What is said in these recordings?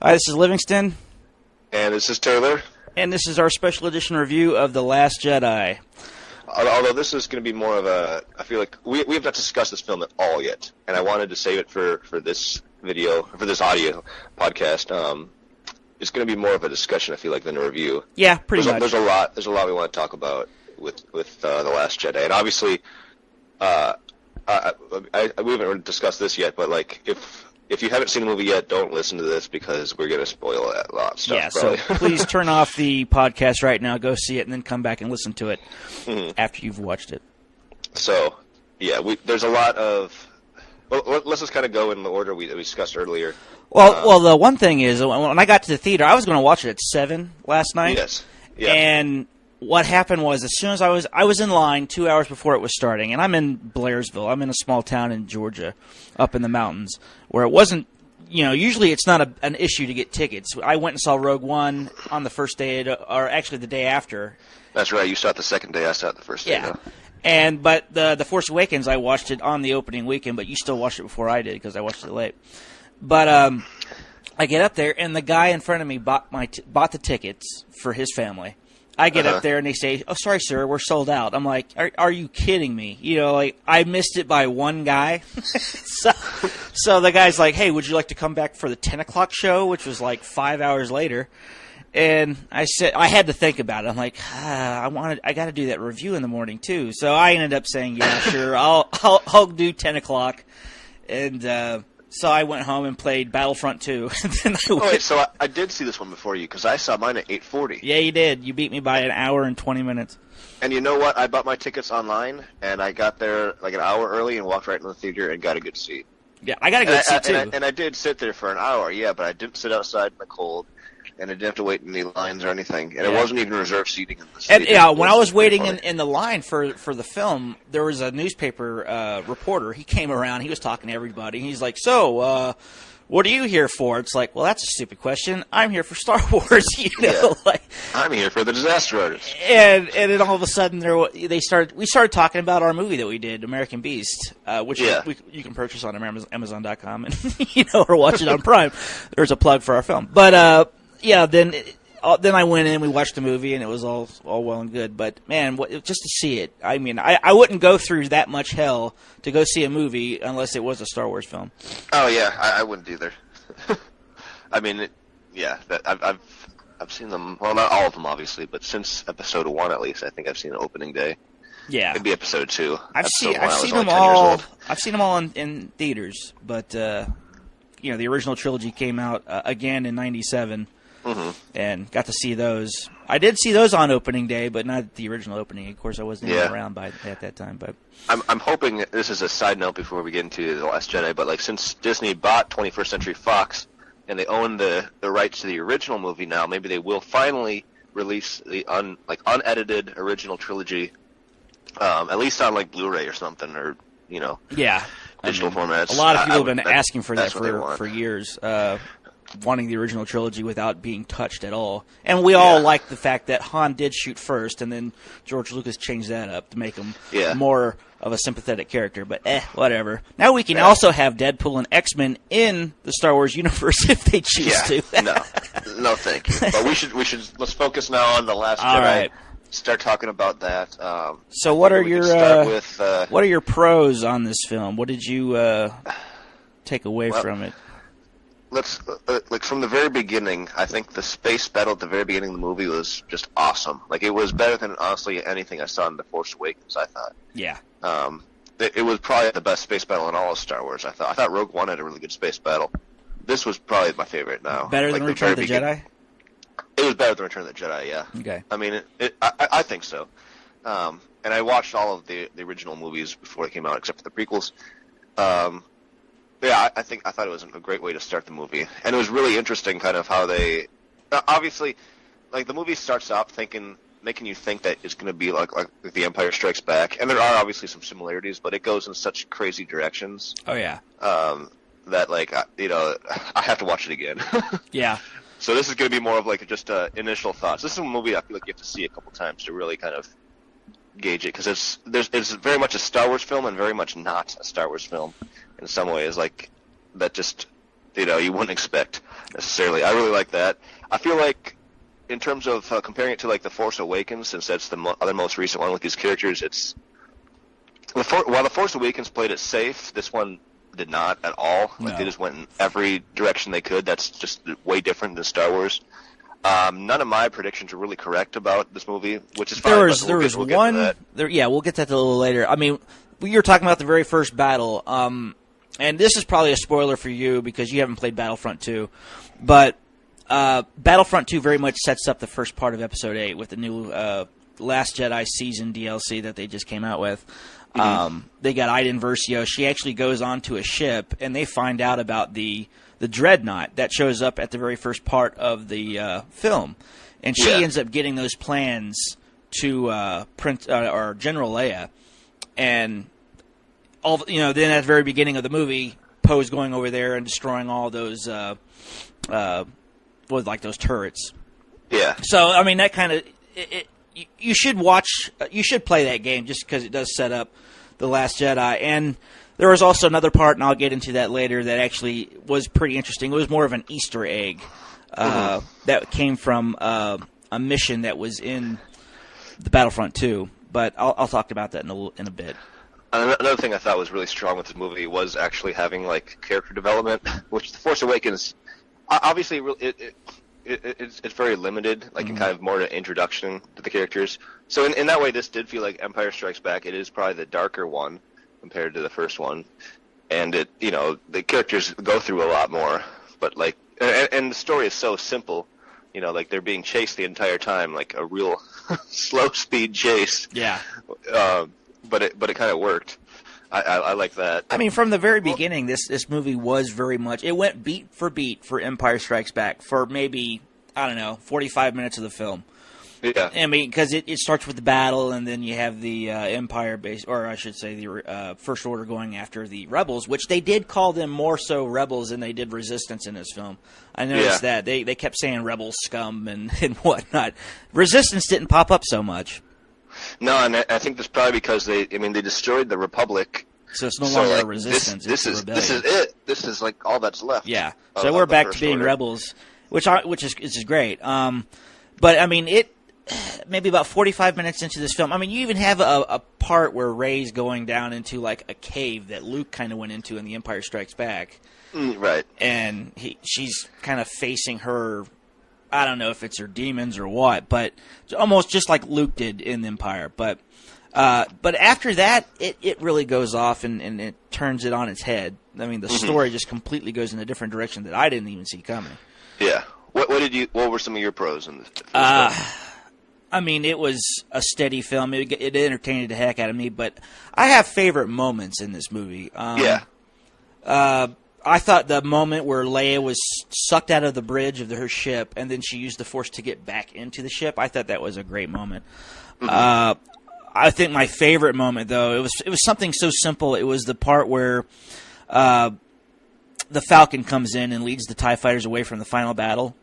Hi, this is Livingston. And this is Taylor. And this is our special edition review of The Last Jedi. Although this is going to be more of a, I feel like we have not discussed this film at all yet, and I wanted to save it for this video, for this audio podcast. It's going to be more of a discussion, I feel like, than a review. Yeah, pretty much. There's a lot we want to talk about with The Last Jedi, and obviously, we haven't really discussed this yet, but like if you haven't seen the movie yet, don't listen to this because we're going to spoil a lot of stuff. Yeah, probably. so please turn off the podcast right now, go see it, and then come back and listen to it after you've watched it. So, yeah, there's a lot of... Well, let's just kind of go in the order we discussed earlier. Well, the one thing is, when I got to the theater, I was going to watch it at 7 last night. Yes. Yeah. And what happened was, as soon as I was in line 2 hours before it was starting, and I'm in Blairsville. I'm in a small town in Georgia, up in the mountains, where it wasn't, usually it's not an issue to get tickets. I went and saw Rogue One on the first day, or actually the day after. That's right. You saw it the second day. I saw it the first day. Yeah. But the Force Awakens, I watched it on the opening weekend, but you still watched it before I did because I watched it late. But I get up there, and the guy in front of me bought the tickets for his family. I get up there, and they say, "Oh, sorry, sir, we're sold out." I'm like, "Are you kidding me?" I missed it by one guy. so the guy's like, "Hey, would you like to come back for the 10 o'clock show?" Which was like 5 hours later. And I said, I had to think about it. I'm like, I got to do that review in the morning too. So I ended up saying, "Yeah, sure, I'll do 10 o'clock." And so I went home and played Battlefront 2. So I did see this one before you because I saw mine at 8:40. Yeah, you did. You beat me by an hour and 20 minutes. And you know what? I bought my tickets online, and I got there like an hour early and walked right into the theater and got a good seat. Yeah, I got a good seat too. And I did sit there for an hour, yeah, but I didn't sit outside in the cold, and I didn't have to wait in any lines or anything. And it wasn't even reserved seating in the seat. And yeah, when I was waiting in the line for the film, there was a newspaper reporter. He came around. He was talking to everybody. He's like, "So, what are you here for?" It's like, well, that's a stupid question. I'm here for Star Wars, I'm here for the Disaster Artist. And then all of a sudden, we started talking about our movie that we did, American Beast, which you can purchase on Amazon.com and or watch it on Prime. There's a plug for our film, but then I went in, we watched the movie, and it was all well and good. But man, just to see it, I mean, I wouldn't go through that much hell to go see a movie unless it was a Star Wars film. Oh yeah, I wouldn't either. I mean, I've seen them. Well, not all of them, obviously, but since episode 1 at least, I think I've seen the opening day. Yeah, maybe episode 2. I've seen them all. I've seen them all in theaters, but the original trilogy came out again in '97. And got to see those. I did see those on opening day, but not the original opening. Of course, I wasn't even around at that time. But I'm hoping this is a side note before we get into The Last Jedi. But like, since Disney bought 21st Century Fox and they own the rights to the original movie now, maybe they will finally release the unedited original trilogy, at least on like Blu-ray or something, or digital formats. A lot of people have been asking for that for years. Wanting the original trilogy without being touched at all. And we all like the fact that Han did shoot first, and then George Lucas changed that up to make him more of a sympathetic character. But whatever. Now we can also have Deadpool and X-Men in the Star Wars universe if they choose to. No, thank you. But let's focus now on The Last Jedi. Right. Start talking about that. So what are your pros on this film? What did you take away from it? Let's from the very beginning. I think the space battle at the very beginning of the movie was just awesome. Like, it was better than honestly anything I saw in The Force Awakens, I thought. Yeah. It was probably the best space battle in all of Star Wars. I thought Rogue One had a really good space battle. This was probably my favorite now. Better than Return of the Jedi? It was better than Return of the Jedi, yeah. Okay. I mean, I think so. And I watched all of the original movies before they came out, except for the prequels. Yeah, I thought it was a great way to start the movie, and it was really interesting, kind of how they, obviously, like, the movie starts off making you think that it's going to be like The Empire Strikes Back, and there are obviously some similarities, but it goes in such crazy directions. Oh yeah. That I have to watch it again. Yeah. So this is going to be more of like just initial thoughts. This is a movie I feel like you have to see a couple times to really kind of gauge it, because it's very much a Star Wars film and very much not a Star Wars film in some ways. Like, that just you wouldn't expect necessarily. I really like that. I feel like in terms of comparing it to like The Force Awakens, since that's the other most recent one with these characters, while The Force Awakens played it safe, this one did not at all. Like No. they just went in every direction they could. That's just way different than Star Wars. None of my predictions are really correct about this movie, which is fine. There we'll was get to one. that. We'll get to that a little later. I mean, you were talking about the very first battle, and this is probably a spoiler for you because you haven't played Battlefront 2, but Battlefront 2 very much sets up the first part of Episode 8 with the new Last Jedi season DLC that they just came out with. They got Iden Versio. She actually goes onto a ship, and they find out about the dreadnought that shows up at the very first part of the film, and she ends up getting those plans to Prince or General Leia, and then at the very beginning of the movie, Poe's going over there and destroying all those those turrets. Yeah. So I mean that kind of you should play that game just because it does set up the Last Jedi. And there was also another part, and I'll get into that later, that actually was pretty interesting. It was more of an Easter egg that came from a mission that was in the Battlefront 2. But I'll talk about that in a bit. Another thing I thought was really strong with this movie was actually having like character development, which The Force Awakens, obviously, it's very limited, like in kind of more an introduction to the characters. So in that way, this did feel like Empire Strikes Back. It is probably the darker one compared to the first one, and the characters go through a lot more. But like, and the story is so simple, like they're being chased the entire time, like a real slow speed chase. Yeah. But it kind of worked. I like that. I mean, from the very beginning, this movie was very much, it went beat for Empire Strikes Back for maybe, 45 minutes of the film. Yeah. I mean, because it starts with the battle, and then you have the Empire base, or I should say the First Order going after the Rebels, which they did call them more so Rebels than they did Resistance in this film. I noticed that. They kept saying Rebel scum and whatnot. Resistance didn't pop up so much. No, and I think that's probably because they destroyed the Republic. So it's no longer a Resistance. This is it. This is like all that's left. Yeah. So we're back to being Rebels, which is great. But I mean, maybe about 45 minutes into this film. I mean, you even have a part where Rey's going down into like a cave that Luke kind of went into in The Empire Strikes Back. Right. And she's kind of facing her. I don't know if it's her demons or what, but it's almost just like Luke did in the Empire. But after that, it really goes off and it turns it on its head. I mean, the story just completely goes in a different direction that I didn't even see coming. Yeah. What were some of your pros in this? I mean, it was a steady film. It entertained the heck out of me, but I have favorite moments in this movie. I thought the moment where Leia was sucked out of the bridge of her ship, and then she used the Force to get back into the ship. I thought that was a great moment. I think my favorite moment, though, it was something so simple. It was the part where the Falcon comes in and leads the TIE fighters away from the final battle.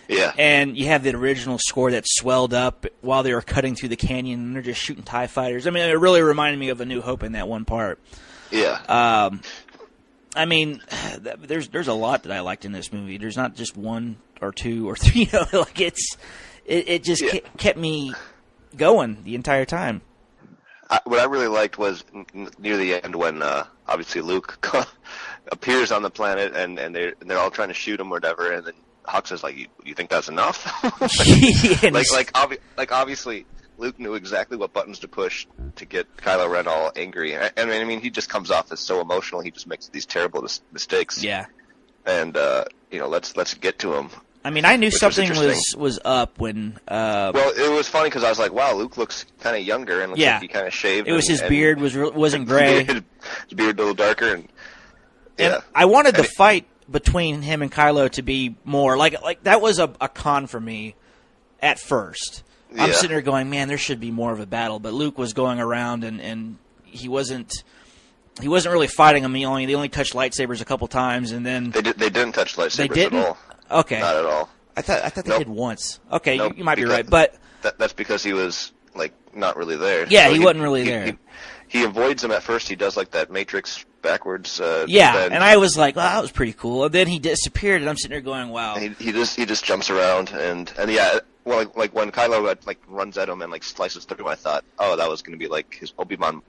Yeah. And you have the original score that swelled up while they were cutting through the canyon, and they're just shooting TIE fighters. I mean, it really reminded me of A New Hope in that one part. Yeah. I mean, there's a lot that I liked in this movie. There's not just one or two or three. Like it just kept me going the entire time. What I really liked was near the end when obviously Luke appears on the planet and they're all trying to shoot him or whatever, and then Hux is like, "You think that's enough?" Obviously Luke knew exactly what buttons to push to get Kylo Ren all angry. I mean, he just comes off as so emotional. He just makes these terrible mistakes. Yeah. And let's get to him. I mean, I knew something was up when. Well, it was funny because I was like, "Wow, Luke looks kind of younger and looks like he kind of shaved." It was his beard wasn't gray. His beard a little darker, and I wanted the fight between him and Kylo to be more like that was a con for me at first. I'm sitting there going, man, there should be more of a battle. But Luke was going around, and he wasn't really fighting him. They only touched lightsabers a couple times, and then they didn't touch lightsabers they didn't? at all. Okay, not at all. I thought they did once. Okay, nope, you might be right, but that's because he was like not really there. Yeah, so he wasn't really there. He avoids them at first. He does like that Matrix backwards. Yeah, and I was like, "Well, that was pretty cool." And then he disappeared, and I'm sitting there going, "Wow." He just jumps around, and yeah, well, like when Kylo runs at him and slices through him, I thought, oh, that was going to be like his Obi-Wan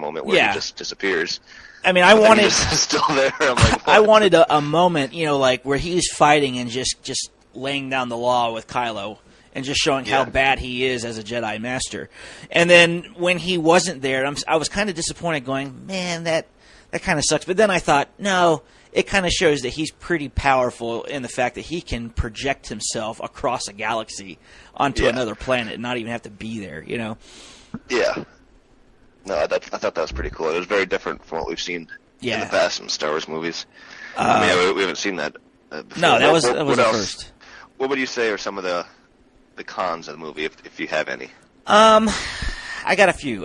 moment where he just disappears. I mean, I wanted he's still there. I'm like, what? I wanted a moment, where he's fighting and just laying down the law with Kylo. And just showing how bad he is as a Jedi Master. And then when he wasn't there, I was kind of disappointed going, man, that kind of sucks. But then I thought, no, it kind of shows that he's pretty powerful in the fact that he can project himself across a galaxy onto another planet and not even have to be there, Yeah. No, I thought that was pretty cool. It was very different from what we've seen in the past in Star Wars movies. I mean, we haven't seen that before. No, that was the first. What would you say are some of the cons of the movie, if you have any? I got a few.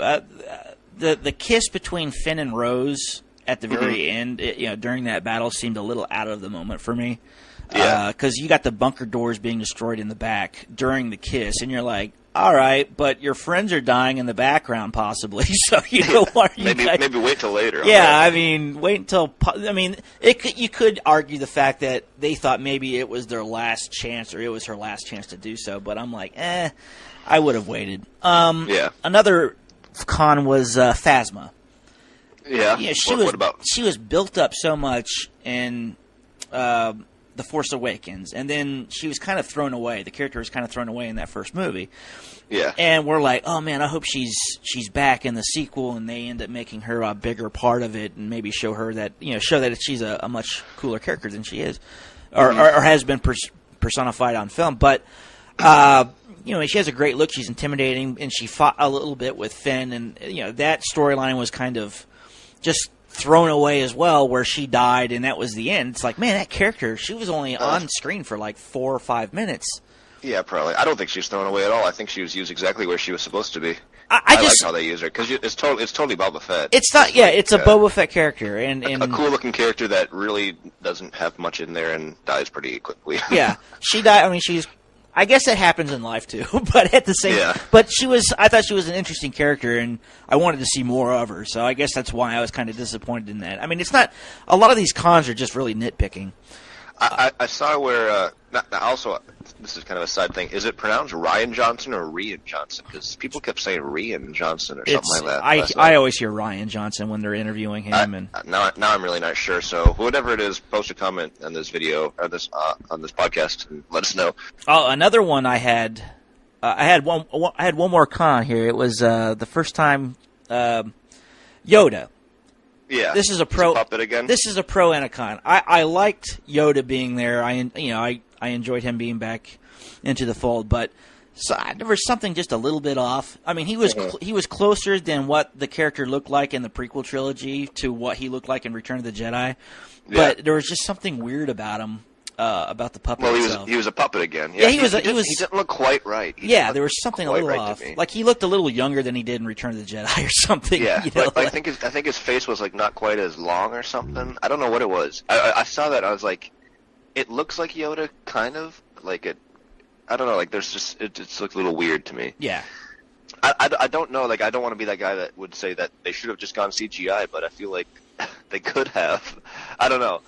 The kiss between Finn and Rose at the very end, during that battle, seemed a little out of the moment for me. Yeah. Because you got the bunker doors being destroyed in the back during the kiss, and you're like, all right, but your friends are dying in the background, possibly. So why are you maybe wait till later. Yeah, I mean, wait until. I mean, you could argue the fact that they thought maybe it was their last chance, or it was her last chance to do so. But I'm like, I would have waited. Another con was Phasma. Yeah. She was built up so much in The Force Awakens, and then she was kind of thrown away. The character was kind of thrown away in that first movie. Yeah. And we're like, oh man, I hope she's back in the sequel, and they end up making her a bigger part of it, and maybe show her that show that she's a much cooler character than she is, or has been personified on film. But she has a great look. She's intimidating, and she fought a little bit with Finn, and that storyline was kind of just thrown away as well, where she died and that was the end. It's like, man, that character, she was only on screen for like 4 or 5 minutes. Yeah, probably. I don't think she's thrown away at all. I think she was used exactly where she was supposed to be. I like how they use her, because it's totally Boba Fett. It's not, it's a Boba Fett character, and a cool looking character that really doesn't have much in there and dies pretty quickly. Yeah, she died. I mean, I guess that happens in life too, but at the same, but I thought she was an interesting character, and I wanted to see more of her. So I guess that's why I was kind of disappointed in that. I mean, it's not a lot of these cons are just really nitpicking. I saw where also, this is kind of a side thing. Is it pronounced Ryan Johnson or Rian Johnson? Because people kept saying Rian Johnson or something like that. I always hear Ryan Johnson when they're interviewing him. And now I'm really not sure. So whatever it is, post a comment on this video or this on this podcast and let us know. Oh, another one I had one more con here. It was the first time Yoda. Yeah, this is a pro puppet again. This is a pro and a con. I liked Yoda being there. I enjoyed him being back into the fold, but there was something just a little bit off. I mean, he was closer than what the character looked like in the prequel trilogy to what he looked like in Return of the Jedi, but there was just something weird about him. About the puppet itself. He was a puppet again. Yeah, he didn't look quite right. There was something a little off. Like he looked a little younger than he did in Return of the Jedi or something. Yeah, I think his face was like not quite as long or something. I don't know what it was. I saw that. I was like, it looks like Yoda, kind of like it. I don't know. Like there's just it just looked a little weird to me. Yeah. I don't know. Like I don't want to be that guy that would say that they should have just gone CGI, but I feel like they could have. I don't know.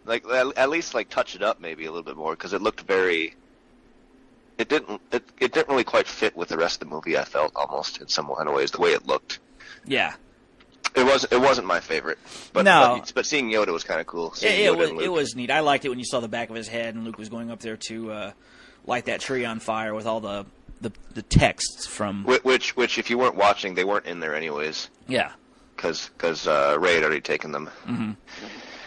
Like at least like touch it up maybe a little bit more, because it looked very. It didn't really quite fit with the rest of the movie. I felt almost in some kind of ways the way it looked. Yeah. It wasn't my favorite, but no. But seeing Yoda was kind of cool. It was neat. I liked it when you saw the back of his head and Luke was going up there to light that tree on fire with all the texts from. Which if you weren't watching, they weren't in there anyways. Yeah. Because Ray had already taken them. Mm-hmm.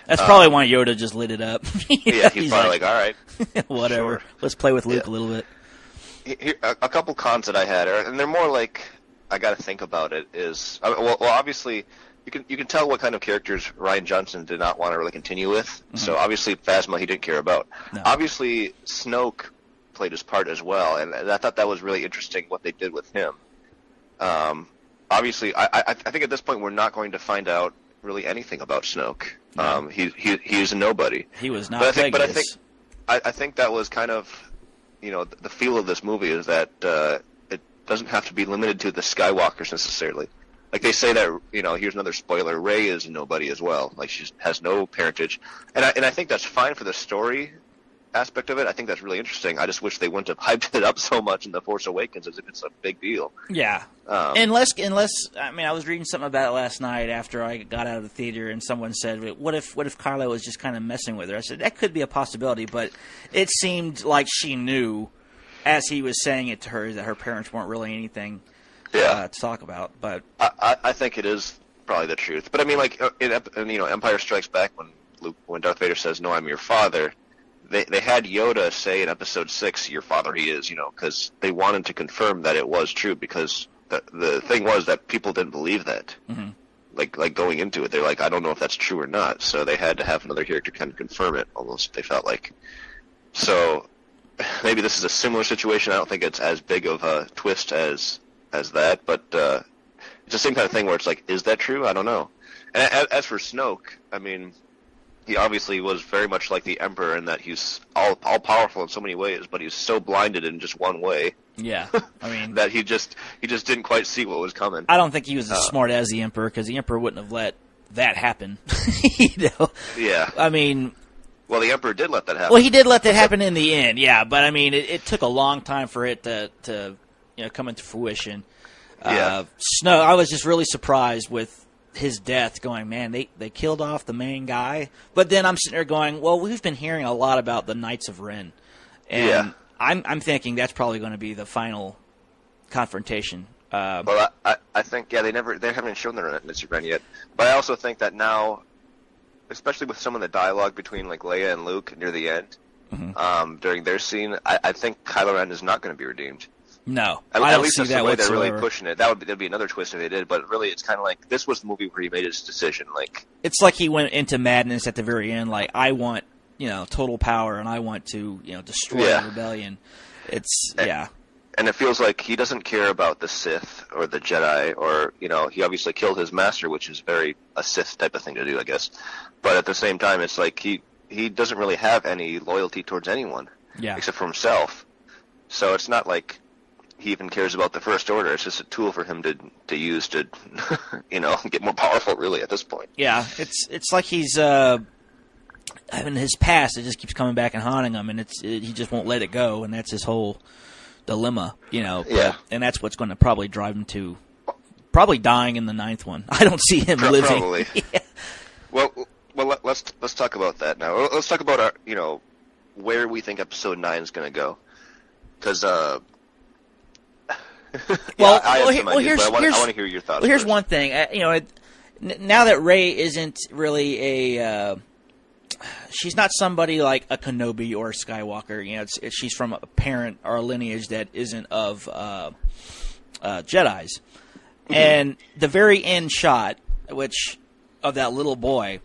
That's probably why Yoda just lit it up. Yeah, he's probably like, all right. Whatever. Sure. Let's play with Luke a little bit. Here, a couple cons that I had, and they're more like, I got to think about it, is, well, obviously, you can tell what kind of characters Rian Johnson did not want to really continue with. Mm-hmm. So obviously Phasma he didn't care about. No. Obviously Snoke played his part as well, and I thought that was really interesting what they did with him. Obviously, I think at this point we're not going to find out really anything about Snoke. No. He's a nobody. He was not. I think that was kind of, the feel of this movie is that it doesn't have to be limited to the Skywalkers necessarily. Like they say that, here's another spoiler, Rey is a nobody as well. Like she has no parentage. And I think that's fine for the story aspect of it. I think that's really interesting. I just wish they wouldn't have hyped it up so much in The Force Awakens as if it's a big deal. Yeah. Unless, I mean, I was reading something about it last night after I got out of the theater, and someone said, what if Kylo was just kind of messing with her? I said, that could be a possibility, but it seemed like she knew, as he was saying it to her, that her parents weren't really anything to talk about. But I think it is probably the truth. But I mean, like, in Empire Strikes Back, when Darth Vader says, "No, I'm your father," They had Yoda say in Episode 6, "Your father he is," because they wanted to confirm that it was true, because the thing was that people didn't believe that. Mm-hmm. Like going into it, they're like, I don't know if that's true or not, so they had to have another character kind of confirm it, almost, they felt like. So maybe this is a similar situation. I don't think it's as big of a twist as that, but it's the same kind of thing where it's like, is that true? I don't know. And as for Snoke, I mean, he obviously was very much like the Emperor in that he's all powerful in so many ways, but he's so blinded in just one way. Yeah, I mean that he just didn't quite see what was coming. I don't think he was as smart as the Emperor, because the Emperor wouldn't have let that happen. Yeah. I mean, well, the Emperor did let that happen. Well, he did let that happen in the end. Yeah, but I mean, it took a long time for it to come into fruition. Yeah. Snow. I was just really surprised with his death, going, man, they killed off the main guy. But then I'm sitting there going, well, we've been hearing a lot about the Knights of Ren, and I'm thinking that's probably going to be the final confrontation. Well, I think they haven't shown the Knights of Ren yet, but I also think that now, especially with some of the dialogue between like Leia and Luke near the end, during their scene, I think Kylo Ren is not going to be redeemed. No, at least that's the way they're really pushing it. That'd be another twist if they did, but really it's kind of like this was the movie where he made his decision. Like it's like he went into madness at the very end. Like, I want total power, and I want to destroy the rebellion. And it feels like he doesn't care about the Sith or the Jedi, or he obviously killed his master, which is very a Sith type of thing to do, I guess. But at the same time, it's like he doesn't really have any loyalty towards anyone, except for himself. So it's not like he even cares about the First Order. It's just a tool for him to use to, get more powerful, really, at this point. Yeah, it's like he's in his past. It just keeps coming back and haunting him, and he just won't let it go, and that's his whole dilemma, And that's what's going to probably drive him to probably dying in the 9th one. I don't see him living. Probably. Well, let's talk about that now. Let's talk about our, where we think Episode 9 is going to go, because. I want to hear your thoughts. Well, here's first. one thing. Now that Rey isn't really she's not somebody like a Kenobi or a Skywalker. She's from a parent or a lineage that isn't of Jedis. And the very end shot, of that little boy,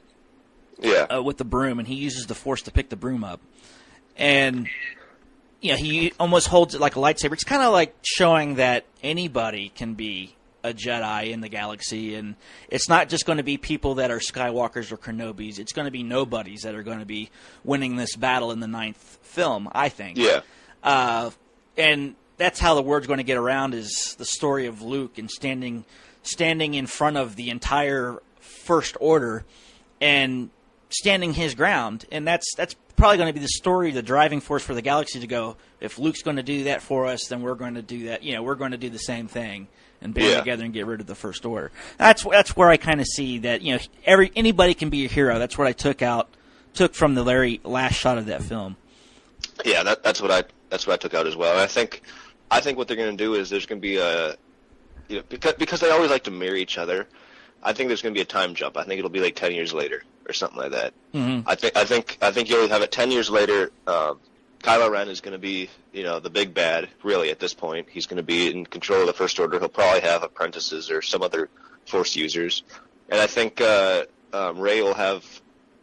with the broom, and he uses the Force to pick the broom up, and he almost holds it like a lightsaber. It's kind of like showing that anybody can be a Jedi in the galaxy, and it's not just going to be people that are Skywalkers or Kenobis. It's going to be nobodies that are going to be winning this battle in the 9th film, I think. Yeah. And that's how the word's going to get around, is the story of Luke and standing in front of the entire First Order and standing his ground. And that's probably going to be the story, the driving force for the galaxy to go, if Luke's going to do that for us, then we're going to do that. We're going to do the same thing and band together and get rid of the First Order. That's where I kind of see that, anybody can be a hero. That's what I took from the very last shot of that film. Yeah, that's what I took out as well. And I think what they're going to do is there's going to be a, because they always like to mirror each other. I think there's going to be a time jump. I think it'll be like 10 years later or something like that. Mm-hmm. I think you'll have it 10 years later. Kylo Ren is going to be, the big bad, really, at this point. He's going to be in control of the First Order. He'll probably have apprentices or some other Force users. And I think Rey will have,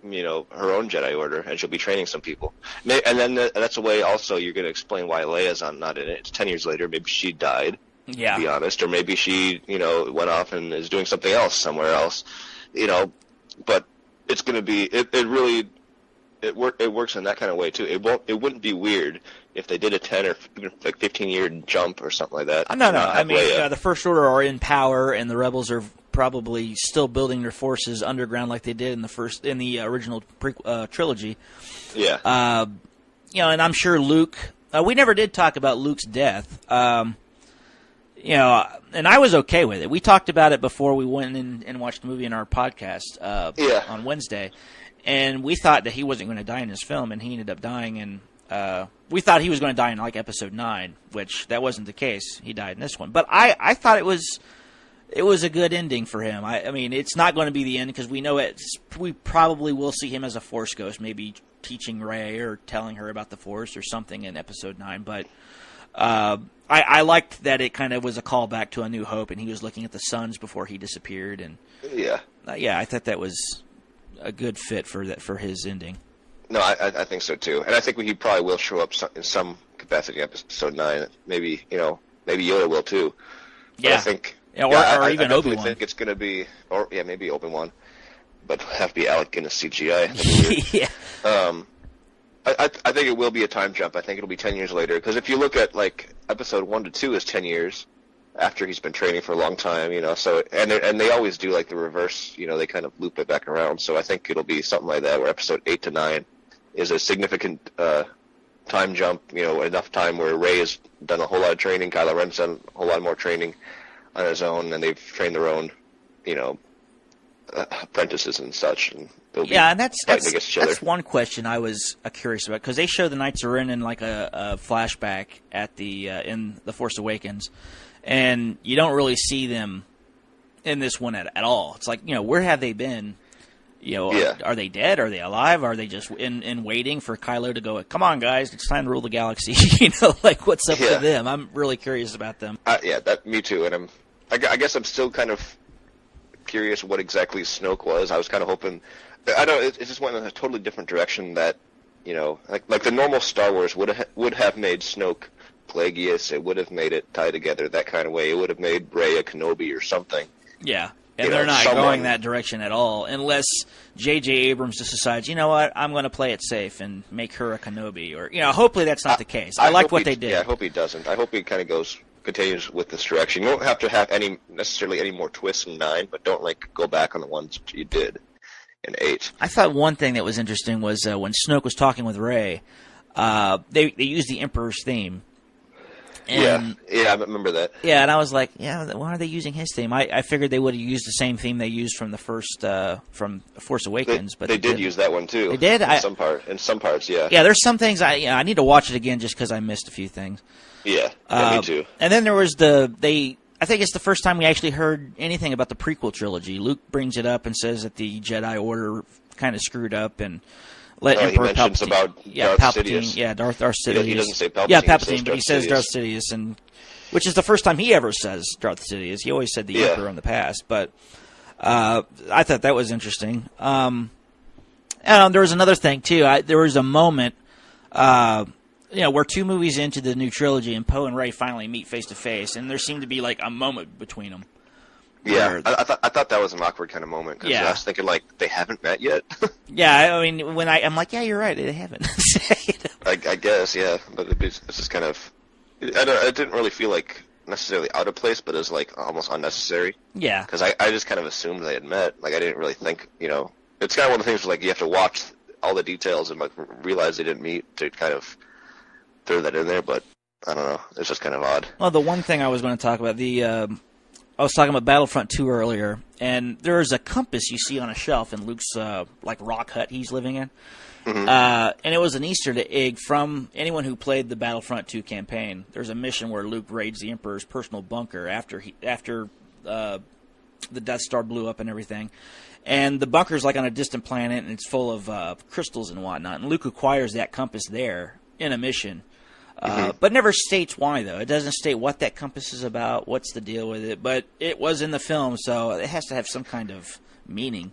her own Jedi Order, and she'll be training some people. And then that's a way also you're going to explain why Leia's not in it. It's 10 years later. Maybe she died, to be honest. Or maybe she, went off and is doing something else somewhere else. But it's going to be, it really, it works in that kind of way too. It wouldn't be weird if they did a 10 or even like 15-year jump or something like that. No. I mean, the First Order are in power, and the Rebels are probably still building their forces underground like they did in the original trilogy. Yeah. And I'm sure Luke. We never did talk about Luke's death. And I was okay with it. We talked about it before we went in and watched the movie in our podcast on Wednesday, and we thought that he wasn't going to die in this film, and he ended up dying. And we thought he was going to die in like Episode 9, which that wasn't the case. He died in this one, but I thought it was a good ending for him. I mean, it's not going to be the end because we know we probably will see him as a Force ghost, maybe teaching Rey or telling her about the Force or something in Episode 9, but. I liked that it kind of was a callback to A New Hope, and he was looking at the suns before he disappeared, and I thought that was a good fit for his ending. No, I think so too, and I think he probably will show up in some capacity in Episode 9. Maybe Yoda will too. But I think, or even Obi-Wan. I think it's going to be, maybe Obi-Wan, but it'll have to be Alec Guinness CGI. Yeah. I think it will be a time jump. I think it'll be 10 years later. Because if you look at, like, Episode 1 to 2 is 10 years after he's been training for a long time, So, and they always do, like, the reverse, they kind of loop it back around. So I think it'll be something like that, where Episode 8 to 9 is a significant time jump, enough time where Rey has done a whole lot of training, Kylo Ren's done a whole lot more training on his own, and they've trained their own, apprentices and such, and and that's one question I was curious about, because they show the Knights of Ren in like a flashback at the in The Force Awakens, and you don't really see them in this one at all. It's like, where have they been? Are they dead? Are they alive? Are they just in waiting for Kylo to go, come on guys, it's time to rule the galaxy? Like what's up with them? I'm really curious about them. Me too, and I guess I'm still kind of curious what exactly Snoke was. I was kind of hoping, it just went in a totally different direction that, like the normal Star Wars would have made Snoke Plagueis. It would have made it tie together that kind of way. It would have made Rey a Kenobi or something. Yeah, and they're not going that direction at all, unless J.J. Abrams just decides, you know what, I'm going to play it safe and make her a Kenobi, or hopefully that's not the case. I like what they did. Yeah, I hope he doesn't. I hope he kind of continues with this direction. You don't have to have necessarily any more twists in 9, but don't go back on the ones you did in 8. I thought one thing that was interesting was when Snoke was talking with Rey, they used the Emperor's theme. And, I remember that. Yeah, and I was like, why are they using his theme? I figured they would have used the same theme they used from the first from Force Awakens, but they did use that one too. They did in some parts, yeah. Yeah, there's some things I need to watch it again just because I missed a few things. Yeah, me too. And then there was I think it's the first time we actually heard anything about the prequel trilogy. Luke brings it up and says that the Jedi Order kind of screwed up and let Emperor he mentions Palpatine. About Darth Sidious. Sidious. Yeah, Darth Sidious. He doesn't say Palpatine. Yeah, Palpatine, but he says Sidious. Darth Sidious, and which is the first time he ever says Darth Sidious. He always said the Emperor in the past, but I thought that was interesting. And there was another thing too. There was a moment. We're 2 movies into the new trilogy, and Poe and Rey finally meet face to face, and there seemed to be like a moment between them. Yeah, I thought that was an awkward kind of moment, because I was thinking they haven't met yet. Yeah, I mean, when I'm like, yeah, you're right, they haven't. I guess, yeah, but it's just kind of, it didn't really feel like necessarily out of place, but it was almost unnecessary. Yeah, because I just kind of assumed they had met. I didn't really think, it's kind of one of the things where you have to watch all the details and realize they didn't meet to kind of throw that in there, but I don't know. It's just kind of odd. Well, the one thing I was going to talk about, I was talking about Battlefront 2 earlier, and there's a compass you see on a shelf in Luke's rock hut he's living in. Mm-hmm. And it was an Easter egg from anyone who played the Battlefront 2 campaign. There's a mission where Luke raids the Emperor's personal bunker after the Death Star blew up and everything. And the bunker's on a distant planet, and it's full of crystals and whatnot. And Luke acquires that compass there in a mission. But never states why, though. It doesn't state what that compass is about, what's the deal with it. But it was in the film, so it has to have some kind of meaning.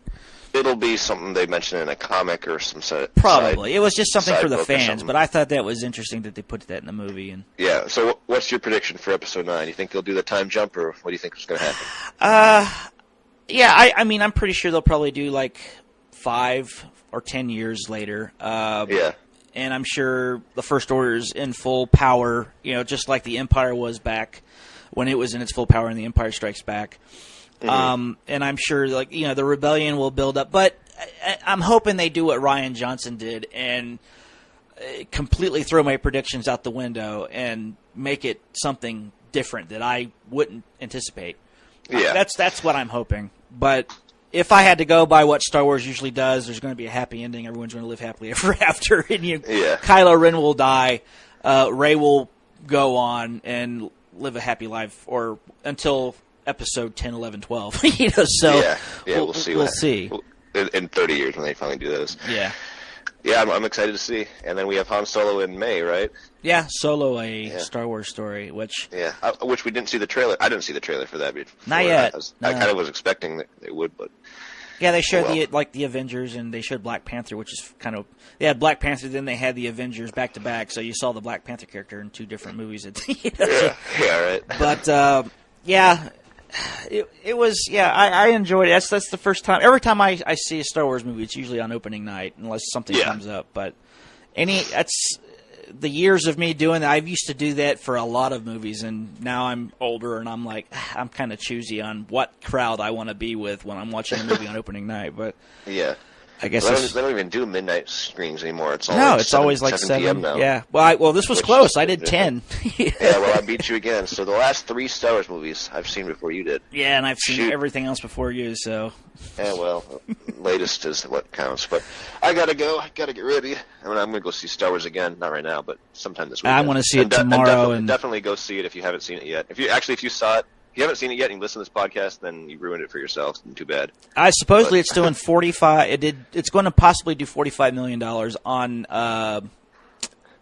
It'll be something they mentioned in a comic or some side. Probably. It was just something for the fans, but I thought that was interesting that they put that in the movie. And yeah, so what's your prediction for Episode 9? You think they'll do the time jump, or what do you think is going to happen? Yeah, I mean, I'm pretty sure they'll probably do 5 5 or 10 years later. Yeah. And I'm sure the First Order is in full power, just like the Empire was back when it was in its full power, and the Empire Strikes Back. And I'm sure, the rebellion will build up. But I'm hoping they do what Rian Johnson did and completely throw my predictions out the window and make it something different that I wouldn't anticipate. Yeah. That's what I'm hoping. But if I had to go by what Star Wars usually does, there's going to be a happy ending. Everyone's going to live happily ever after. And Kylo Ren will die. Rey will go on and live a happy life, or until episode 10, 11, 12. So we'll see. We'll see. In 30 years when they finally do this. Yeah. Yeah, I'm excited to see. And then we have Han Solo in May, right? Yeah, Solo, a Star Wars story, which... Yeah, which we didn't see the trailer. I didn't see the trailer for that before. Not yet. I kind of was expecting that they would, but... Yeah, they showed the Avengers, and they showed Black Panther, which is kind of... They had Black Panther, then they had the Avengers back-to-back, so you saw the Black Panther character in 2 different movies. Yeah, right. But, it was, I enjoyed it. That's the first time. Every time I see a Star Wars movie, it's usually on opening night, unless something comes up. But that's the years of me doing that. I used to do that for a lot of movies, and now I'm older, and I'm like, I'm kind of choosy on what crowd I want to be with when I'm watching a movie on opening night. But yeah. I guess they don't even do midnight screens anymore. It's always like 7 p.m. now. Yeah. Well, this was close. I did 10. Yeah, well, I beat you again. So the last 3 Star Wars movies I've seen before you did. Yeah, and I've seen everything else before you, so. Yeah, well, latest is what counts. But I gotta go. I gotta get ready. I'm gonna go see Star Wars again. Not right now, but sometime this weekend. I want to see it tomorrow. And definitely go see it if you haven't seen it yet. If you saw it. If you haven't seen it yet and you listen to this podcast, then you ruined it for yourself. Too bad. Supposedly it's doing 45. It's going to possibly do $45 million on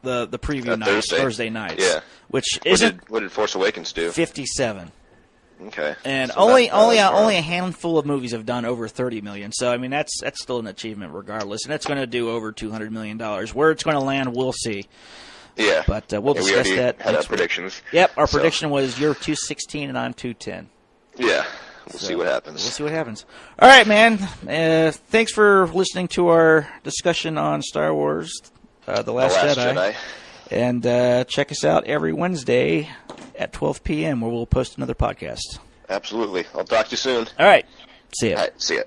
the preview nights, Thursday nights. Yeah. Which isn't. What did Force Awakens do? 57. Okay. And so only a handful of movies have done over 30 million. So I mean that's still an achievement regardless, and it's going to do over $200 million. Where it's going to land, we'll see. Yeah, but we'll discuss that. Had our predictions. Yep, our prediction was you're 216 and I'm 210. Yeah, we'll see what happens. We'll see what happens. All right, man. Thanks for listening to our discussion on Star Wars, The Last Jedi. And check us out every Wednesday at 12 p.m. where we'll post another podcast. Absolutely. I'll talk to you soon. All right. See ya. All right, see ya.